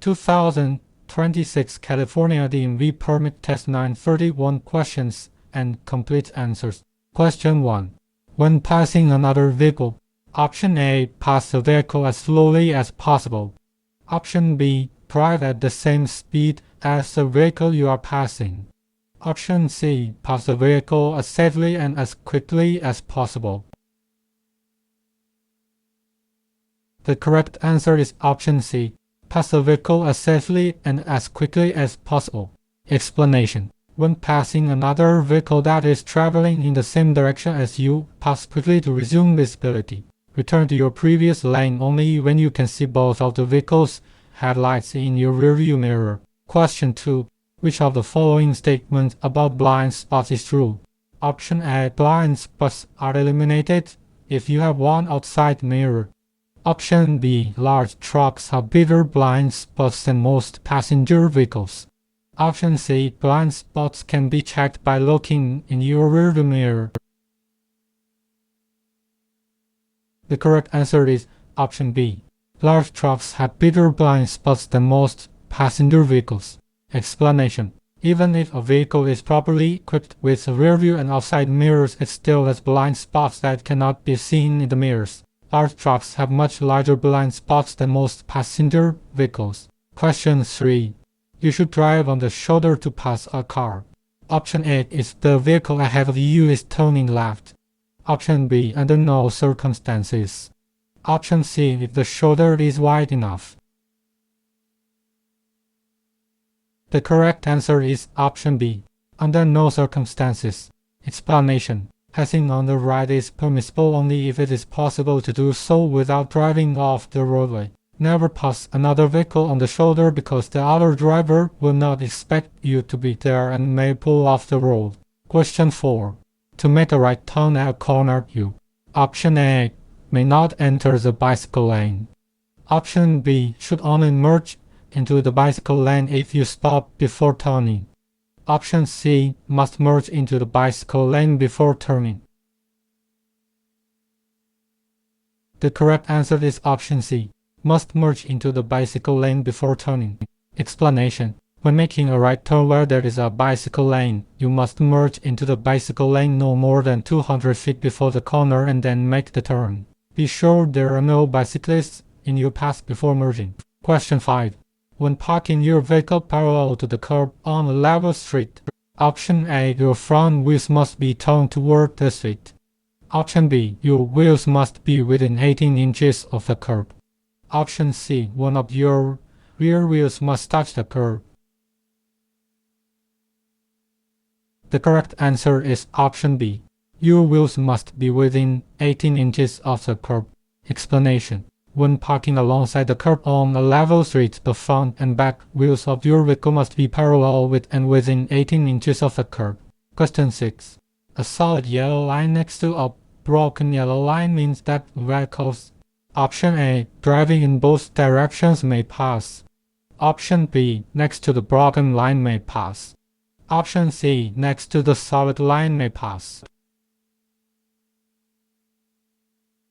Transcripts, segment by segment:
2026 California DMV Permit Test 931 Questions and Complete Answers. Question 1. When passing another vehicle, Option A. Pass the vehicle as slowly as possible. Option B. Drive at the same speed as the vehicle you are passing. Option C. Pass the vehicle as safely and as quickly as possible. The correct answer is option C. Pass the vehicle as safely and as quickly as possible. Explanation. When passing another vehicle that is traveling in the same direction as you, pass quickly to resume visibility. Return to your previous lane only when you can see both of the vehicle's headlights in your rearview mirror. Question 2. Which of the following statements about blind spots is true? Option A. Blind spots are eliminated if you have one outside mirror. Option B. Large trucks have bigger blind spots than most passenger vehicles. Option C. Blind spots can be checked by looking in your rearview mirror. The correct answer is option B. Large trucks have bigger blind spots than most passenger vehicles. Explanation. Even if a vehicle is properly equipped with rearview and outside mirrors, it still has blind spots that cannot be seen in the mirrors. Large trucks have much larger blind spots than most passenger vehicles. Question 3. You should drive on the shoulder to pass a car. Option A. If the vehicle ahead of you is turning left. Option B. Under no circumstances. Option C. If the shoulder is wide enough. The correct answer is option B. Under no circumstances. Explanation. Passing on the right is permissible only if it is possible to do so without driving off the roadway. Never pass another vehicle on the shoulder because the other driver will not expect you to be there and may pull off the road. Question 4. To make a right turn at a corner, you. Option A. May not enter the bicycle lane. Option B. Should only merge into the bicycle lane if you stop before turning. Option C. Must merge into the bicycle lane before turning. The correct answer is option C. Must merge into the bicycle lane before turning. Explanation. When making a right turn where there is a bicycle lane, you must merge into the bicycle lane no more than 200 feet before the corner and then make the turn. Be sure there are no bicyclists in your path before merging. Question 5. When parking your vehicle parallel to the curb on a level street. Option A. Your front wheels must be turned toward the street. Option B. Your wheels must be within 18 inches of the curb. Option C. One of your rear wheels must touch the curb. The correct answer is option B. Your wheels must be within 18 inches of the curb. Explanation. When parking alongside the curb on a level street, the front and back wheels of your vehicle must be parallel with and within 18 inches of the curb. Question 6. A solid yellow line next to a broken yellow line means that vehicles. Option A. Driving in both directions may pass. Option B. Next to the broken line may pass. Option C. Next to the solid line may pass.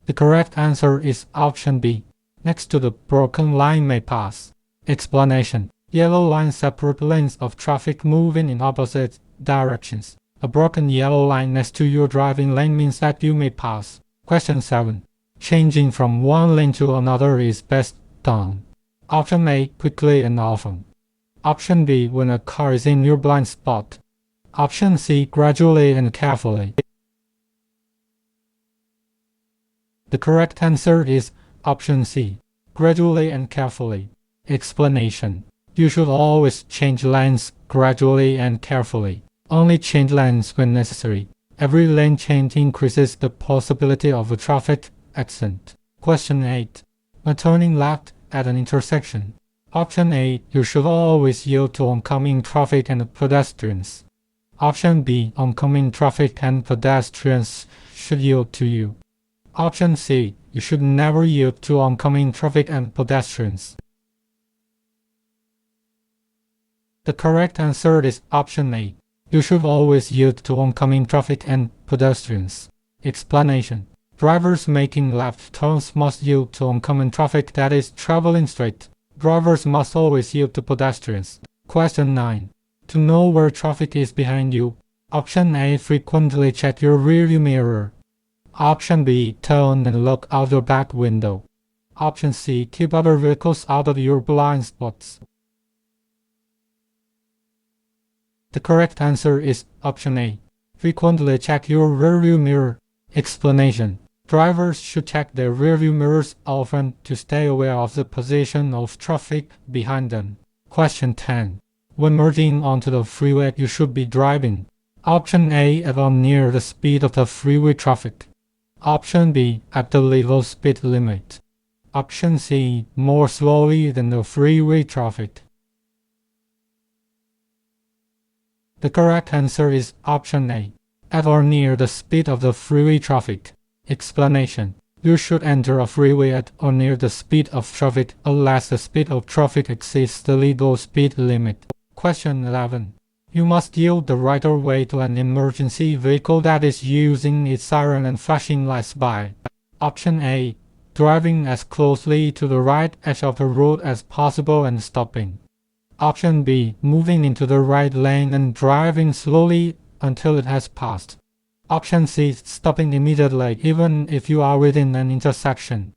The correct answer is option B. Next to the broken line may pass. Explanation. Yellow lines separate lanes of traffic moving in opposite directions. A broken yellow line next to your driving lane means that you may pass. Question 7. Changing from one lane to another is best done. Option A. Quickly and often. Option B. When a car is in your blind spot. Option C. Gradually and carefully. The correct answer is option C. Gradually and carefully. Explanation. You should always change lanes gradually and carefully. Only change lanes when necessary. Every lane change increases the possibility of a traffic accident. Question 8. When turning left at an intersection. Option A. You should always yield to oncoming traffic and pedestrians. Option B. Oncoming traffic and pedestrians should yield to you. Option C. You should never yield to oncoming traffic and pedestrians. The correct answer is option A. You should always yield to oncoming traffic and pedestrians. Explanation. Drivers making left turns must yield to oncoming traffic that is traveling straight. Drivers must always yield to pedestrians. Question 9. To know where traffic is behind you. Option A. Frequently check your rearview mirror. Option B. Turn and look out your back window. Option C. Keep other vehicles out of your blind spots. The correct answer is option A. Frequently check your rearview mirror. Explanation. Drivers should check their rearview mirrors often to stay aware of the position of traffic behind them. Question 10. When merging onto the freeway, you should be driving. Option A. At or near the speed of the freeway traffic. Option B. At the legal speed limit. Option C. More slowly than the freeway traffic. The correct answer is option A. At or near the speed of the freeway traffic. Explanation. You should enter a freeway at or near the speed of traffic unless the speed of traffic exceeds the legal speed limit. Question 11. You must yield the right of way to an emergency vehicle that is using its siren and flashing lights by. Option A. Driving as closely to the right edge of the road as possible and stopping. Option B. Moving into the right lane and driving slowly until it has passed. Option C. Stopping immediately even if you are within an intersection.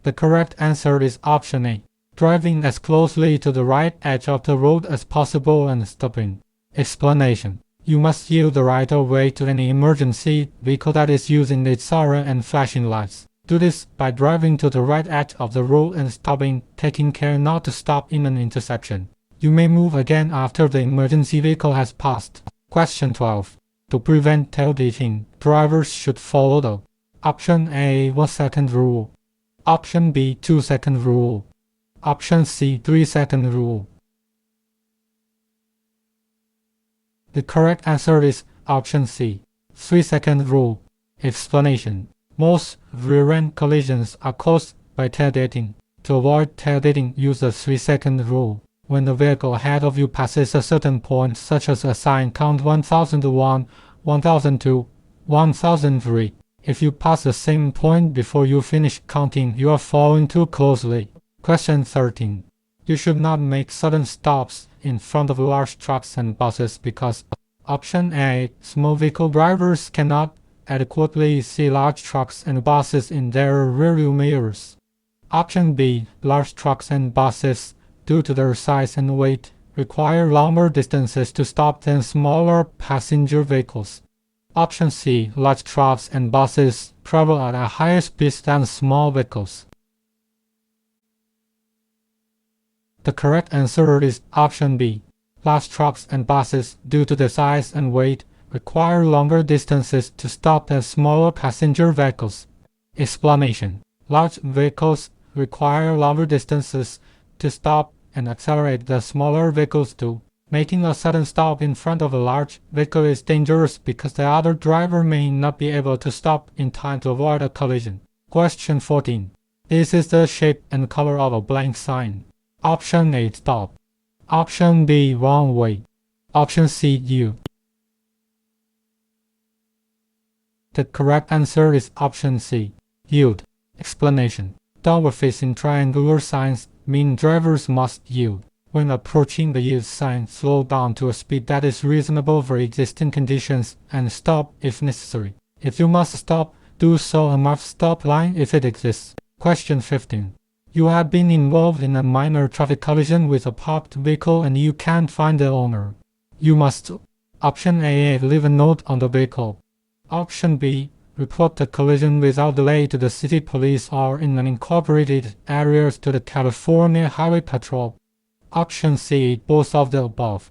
The correct answer is option A. Driving as closely to the right edge of the road as possible and stopping. Explanation. You must yield the right of way to any emergency vehicle that is using its siren and flashing lights. Do this by driving to the right edge of the road and stopping, taking care not to stop in an intersection. You may move again after the emergency vehicle has passed. Question 12. To prevent tailgating, drivers should follow the Option A. 1-second rule. Option B. 2-second rule. Option C. 3-second rule. The correct answer is option C. 3-second rule. Explanation. Most rear-end collisions are caused by tailgating. To avoid tailgating, use the 3-second rule. When the vehicle ahead of you passes a certain point, such as a sign count 1001, 1002, 1003, if you pass the same point before you finish counting, you are following too closely. Question 13. You should not make sudden stops in front of large trucks and buses because Option A. Small vehicle drivers cannot adequately see large trucks and buses in their rearview mirrors. Option B. Large trucks and buses, due to their size and weight, require longer distances to stop than smaller passenger vehicles. Option C. Large trucks and buses travel at a higher speed than small vehicles. The correct answer is option B. Large trucks and buses, due to their size and weight, require longer distances to stop than smaller passenger vehicles. Explanation. Large vehicles require longer distances to stop and accelerate than smaller vehicles do. Making a sudden stop in front of a large vehicle is dangerous because the other driver may not be able to stop in time to avoid a collision. Question 14. This is the shape and color of a blank sign. Option A. Stop. Option B. Wrong way. Option C. U. The correct answer is option C. Yield. Explanation. Downward-facing triangular signs mean drivers must yield. When approaching the yield sign, slow down to a speed that is reasonable for existing conditions and stop if necessary. If you must stop, do so a marked stop line if it exists. Question 15. You have been involved in a minor traffic collision with a parked vehicle and you can't find the owner. You must Option A. Leave a note on the vehicle. Option B. Report the collision without delay to the city police or in unincorporated areas to the California Highway Patrol. Option C. Both of the above.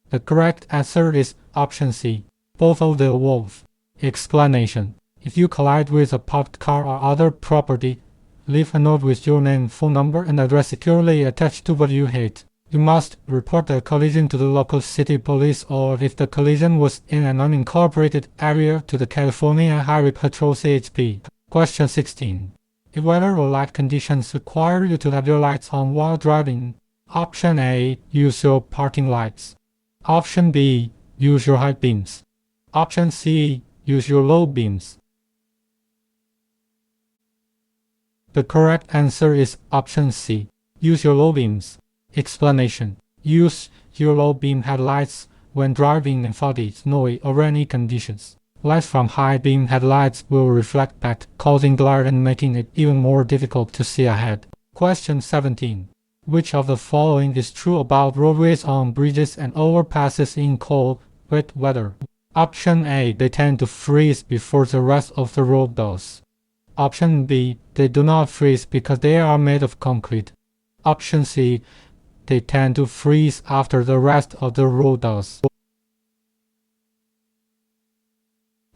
The correct answer is option C. Both of the above. Explanation. If you collide with a parked car or other property, leave a note with your name, phone number, and address securely attached to what you hit. You must report the collision to the local city police or, if the collision was in an unincorporated area, to the California Highway Patrol CHP. Question 16. If weather or light conditions require you to have your lights on while driving, Option A. Use your parking lights. Option B. Use your high beams. Option C. Use your low beams. The correct answer is option C. Use your low beams. Explanation. Use your low beam headlights when driving in foggy, snowy, or rainy conditions. Light from high beam headlights will reflect back, causing glare and making it even more difficult to see ahead. Question 17. Which of the following is true about roadways on bridges and overpasses in cold, wet weather? Option A. They tend to freeze before the rest of the road does. Option B. They do not freeze because they are made of concrete. Option C. They tend to freeze after the rest of the road does.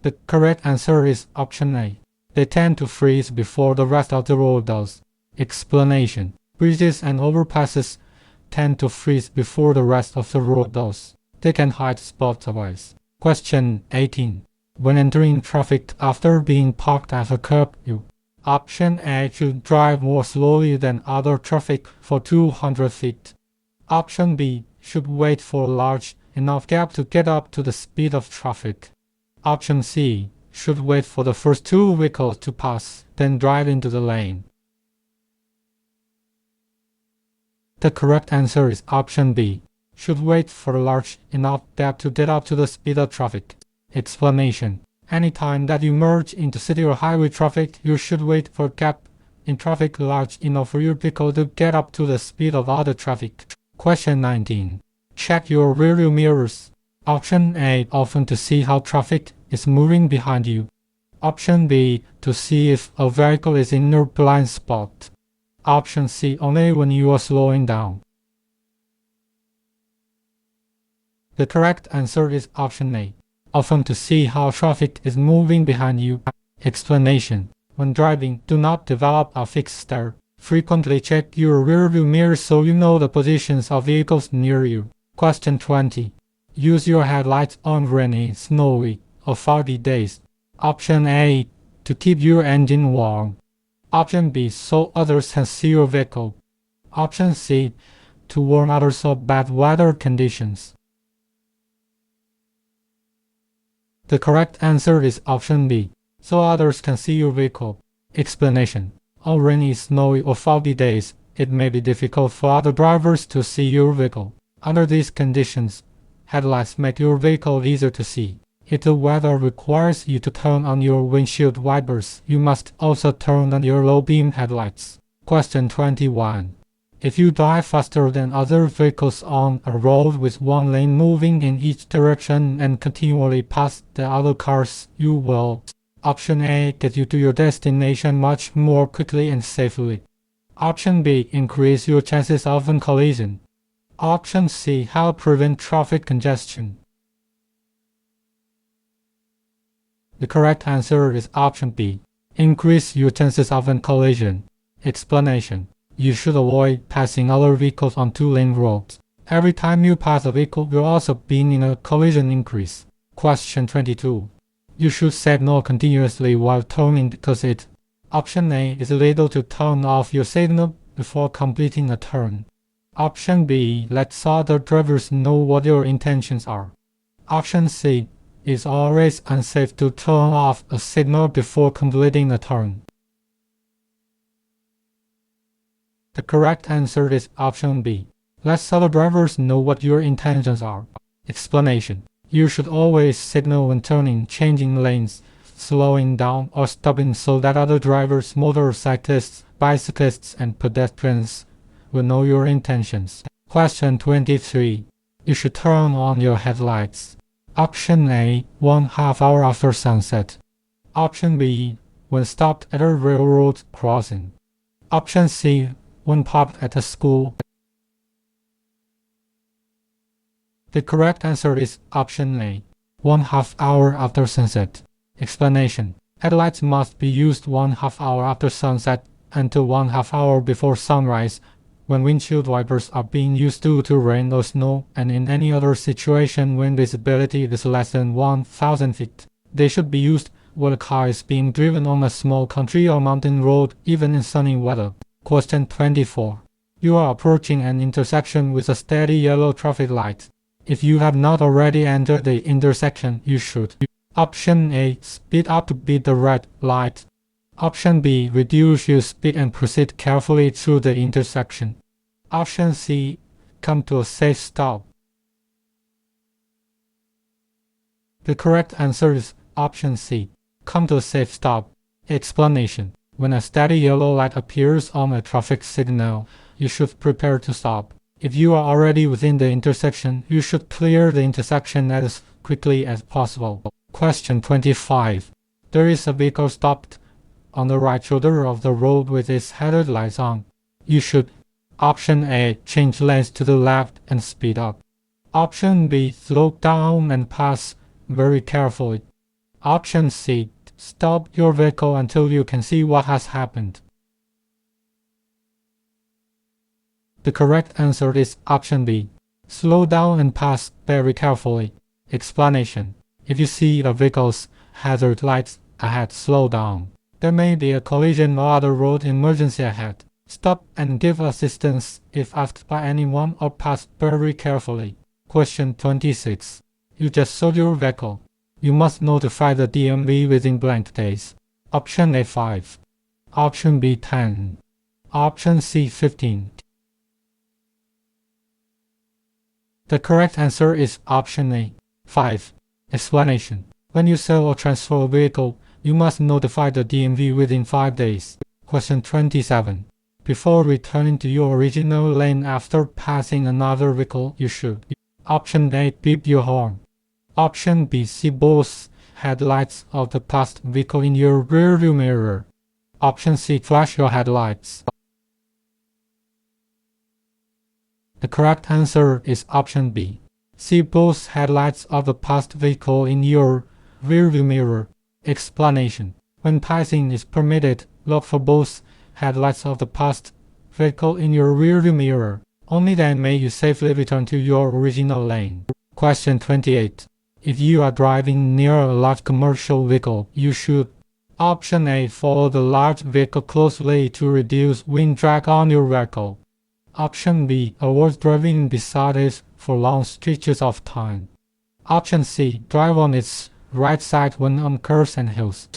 The correct answer is option A. They tend to freeze before the rest of the road does. Explanation. Bridges and overpasses tend to freeze before the rest of the road does. They can hide spots of ice. Question 18. When entering traffic after being parked at a curb, you Option A should drive more slowly than other traffic for 200 feet. Option B should wait for a large enough gap to get up to the speed of traffic. Option C should wait for the first two vehicles to pass, then drive into the lane. The correct answer is option B. Should wait for a large enough gap to get up to the speed of traffic. Explanation. Anytime that you merge into city or highway traffic, you should wait for a gap in traffic large enough for your vehicle to get up to the speed of other traffic. Question 19. Check your rearview mirrors. Option A. Often to see how traffic is moving behind you. Option B. To see if a vehicle is in your blind spot. Option C. Only when you are slowing down. The correct answer is option A. Often to see how traffic is moving behind you. Explanation. When driving, do not develop a fixed stare. Frequently check your rearview mirror so you know the positions of vehicles near you. Question 20. Use your headlights on rainy, snowy, or foggy days. Option A. To keep your engine warm. Option B. So others can see your vehicle. Option C. To warn others of bad weather conditions. The correct answer is option B. So others can see your vehicle. Explanation. On rainy, snowy, or foggy days, it may be difficult for other drivers to see your vehicle. Under these conditions, headlights make your vehicle easier to see. If the weather requires you to turn on your windshield wipers, you must also turn on your low beam headlights. Question 21. If you drive faster than other vehicles on a road with one lane moving in each direction and continually pass the other cars, you will. Option A. Get you to your destination much more quickly and safely. Option B. Increase your chances of a collision. Option C. Help prevent traffic congestion. The correct answer is option B. Increase your chances of a collision. Explanation. You should avoid passing other vehicles on two-lane roads. Every time you pass a vehicle, you're also being in a collision increase. Question 22. You should signal continuously while turning because it. Option A. Is illegal to turn off your signal before completing a turn. Option B. Lets other drivers know what your intentions are. Option C. Is always unsafe to turn off a signal before completing a turn. The correct answer is option B. Let other drivers know what your intentions are. Explanation. You should always signal when turning, changing lanes, slowing down, or stopping so that other drivers, motorcyclists, bicyclists, and pedestrians will know your intentions. Question 23. You should turn on your headlights. Option A. 1/2 hour after sunset. Option B. When stopped at a railroad crossing. Option C. When parked at a school. The correct answer is option A. 1/2 hour after sunset. Explanation. Headlights must be used 1/2 hour after sunset until 1/2 hour before sunrise, when windshield wipers are being used due to rain or snow, and in any other situation when visibility is less than 1,000 feet. They should be used when a car is being driven on a small country or mountain road, even in sunny weather. Question 24. You are approaching an intersection with a steady yellow traffic light. If you have not already entered the intersection, you should. Option A. Speed up to beat the red light. Option B. Reduce your speed and proceed carefully through the intersection. Option C. Come to a safe stop. The correct answer is option C. Come to a safe stop. Explanation. When a steady yellow light appears on a traffic signal, you should prepare to stop. If you are already within the intersection, you should clear the intersection as quickly as possible. Question 25. There is a vehicle stopped on the right shoulder of the road with its hazard lights on. You should Option A. Change lanes to the left and speed up. Option B. Slow down and pass very carefully. Option C. Stop your vehicle until you can see what has happened. The correct answer is option B. Slow down and pass very carefully. Explanation. If you see a vehicle's hazard lights ahead, slow down. There may be a collision or other road emergency ahead. Stop and give assistance if asked by anyone or pass very carefully. Question 26. You just sold your vehicle. You must notify the DMV within blank days. Option A 5. Option B 10. Option C 15. The correct answer is option A 5. Explanation. When you sell or transfer a vehicle, you must notify the DMV within 5 days. Question 27. Before returning to your original lane after passing another vehicle, you should Option A. Beep your horn. Option B. See both headlights of the passed vehicle in your rearview mirror. Option C. Flash your headlights. The correct answer is option B. See both headlights of the passed vehicle in your rearview mirror. Explanation. When passing is permitted, look for both headlights of the passed vehicle in your rearview mirror. Only then may you safely return to your original lane. Question 28. If you are driving near a large commercial vehicle, you should Option A. Follow the large vehicle closely to reduce wind drag on your vehicle. Option B. Avoid driving beside it for long stretches of time. Option C. Drive on its right side when on curves and hills.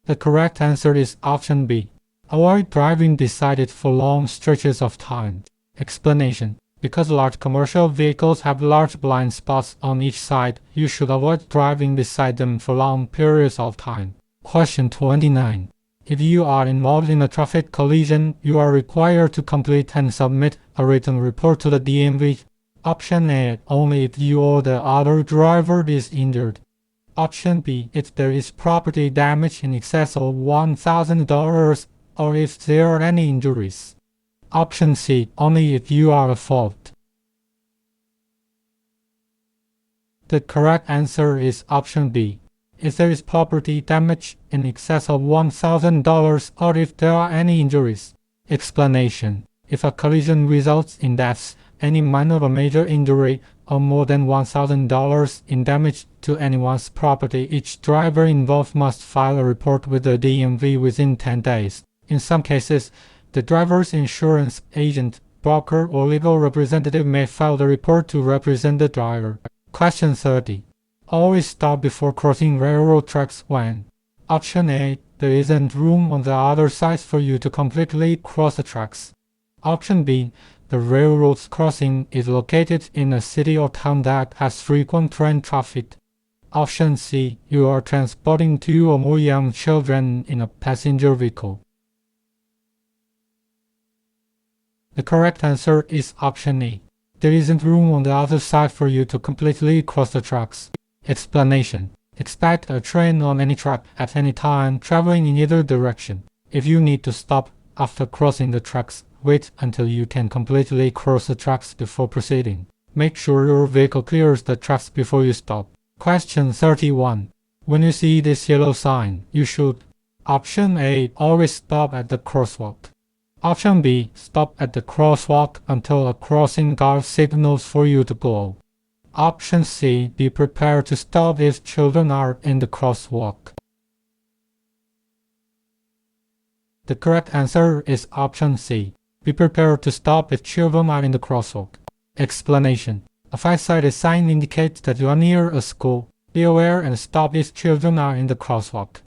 The correct answer is option B. Avoid driving beside it for long stretches of time. Explanation. Because large commercial vehicles have large blind spots on each side, you should avoid driving beside them for long periods of time. Question 29. If you are involved in a traffic collision, you are required to complete and submit a written report to the DMV. Option A. Only if you or the other driver is injured. Option B. If there is property damage in excess of $1,000 or if there are any injuries. Option C. Only if you are at fault. The correct answer is option B. If there is property damage in excess of $1,000 or if there are any injuries. Explanation. If a collision results in deaths, any minor or major injury, or more than $1,000 in damage to anyone's property, each driver involved must file a report with the DMV within 10 days. In some cases, the driver's insurance agent, broker, or legal representative may file the report to represent the driver. Question 30. Always stop before crossing railroad tracks when Option A. There isn't room on the other side for you to completely cross the tracks. Option B. The railroad crossing is located in a city or town that has frequent train traffic. Option C. You are transporting 2 or more young children in a passenger vehicle. The correct answer is option A. There isn't room on the other side for you to completely cross the tracks. Explanation. Expect a train on any track at any time traveling in either direction. If you need to stop after crossing the tracks, wait until you can completely cross the tracks before proceeding. Make sure your vehicle clears the tracks before you stop. Question 31. When you see this yellow sign, you should Option A. Always stop at the crosswalk. Option B. Stop at the crosswalk until a crossing guard signals for you to go. Option C. Be prepared to stop if children are in the crosswalk. The correct answer is option C. Be prepared to stop if children are in the crosswalk. Explanation. A five-sided sign indicates that you are near a school. Be aware and stop if children are in the crosswalk.